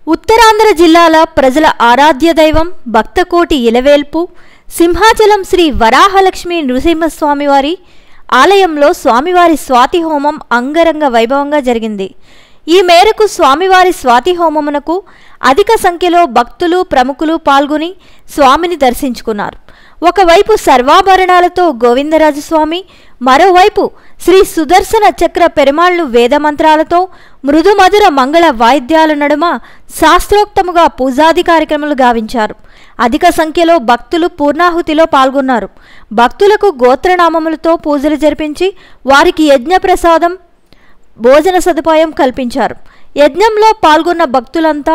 ఉత్తరాంధ్ర జిల్లాల ప్రజల ఆరాధ్య దైవం భక్తకోటి ఇలవేల్పు సింహాచలం శ్రీ వరాహలక్ష్మి నృసింహస్వామివారి ఆలయంలో స్వామివారి స్వాతి హోమం అంగరంగ వైభవంగా జరిగింది. ఈ మేరకు స్వామివారి స్వాతి హోమమునకు అధిక సంఖ్యలో భక్తులు ప్రముఖులు పాల్గొని స్వామిని దర్శించుకున్నారు. ఒకవైపు సర్వాభరణాలతో గోవిందరాజస్వామి, మరోవైపు శ్రీ సుదర్శన చక్ర పెరుమాళ్లు వేదమంత్రాలతో మృదుమధుర మంగళ వాయిద్యాల నడుమ శాస్త్రోక్తముగా పూజాది కార్యక్రమాలు గావించారు. అధిక సంఖ్యలో భక్తులు పూర్ణాహుతిలో పాల్గొన్నారు. భక్తులకు గోత్రనామములతో పూజలు జరిపించి వారికి యజ్ఞప్రసాదం, భోజన సదుపాయం కల్పించారు. యజ్ఞంలో పాల్గొన్న భక్తులంతా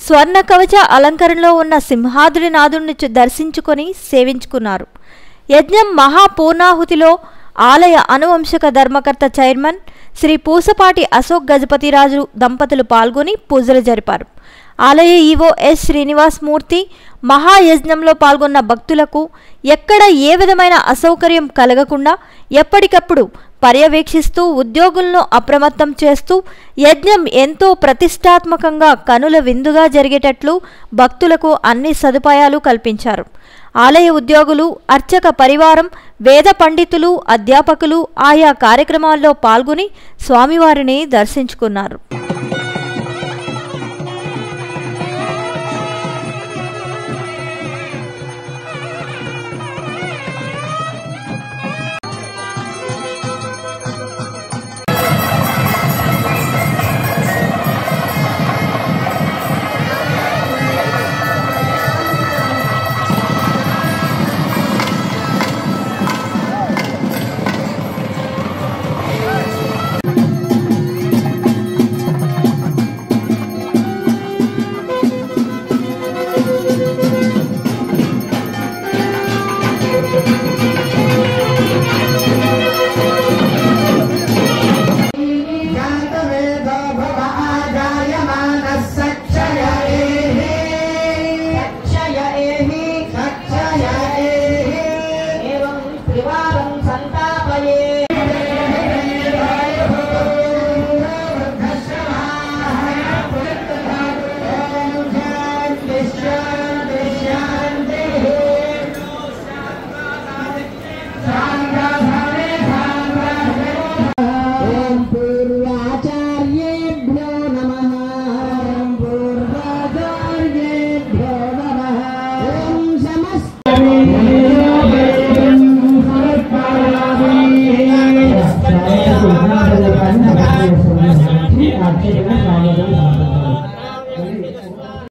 స్వర్ణ కవచ అలంకరణలో ఉన్న సింహాద్రినాథుడిని దర్శించుకొని సేవించుకున్నారు. యజ్ఞం మహాపూర్ణాహుతిలో ఆలయ అనువంశక ధర్మకర్త చైర్మన్ శ్రీ పూసపాటి అశోక్ గజపతిరాజు దంపతులు పాల్గొని పూజలు జరిపారు. ఆలయ ఈవో ఎస్ శ్రీనివాస్ మూర్తి మహాయజ్ఞంలో పాల్గొన్న భక్తులకు ఎక్కడ ఏ విధమైన అసౌకర్యం కలగకుండా ఎప్పటికప్పుడు పర్యవేక్షిస్తూ ఉద్యోగులను అప్రమత్తం చేస్తూ యజ్ఞం ఎంతో ప్రతిష్టాత్మకంగా కనుల విందుగా జరిగేటట్లు భక్తులకు అన్ని సదుపాయాలు కల్పించారు. ఆలయ ఉద్యోగులు, అర్చక పరివారం, వేద పండితులు, అధ్యాపకులు ఆయా కార్యక్రమాల్లో పాల్గొని స్వామివారిని దర్శించుకున్నారు.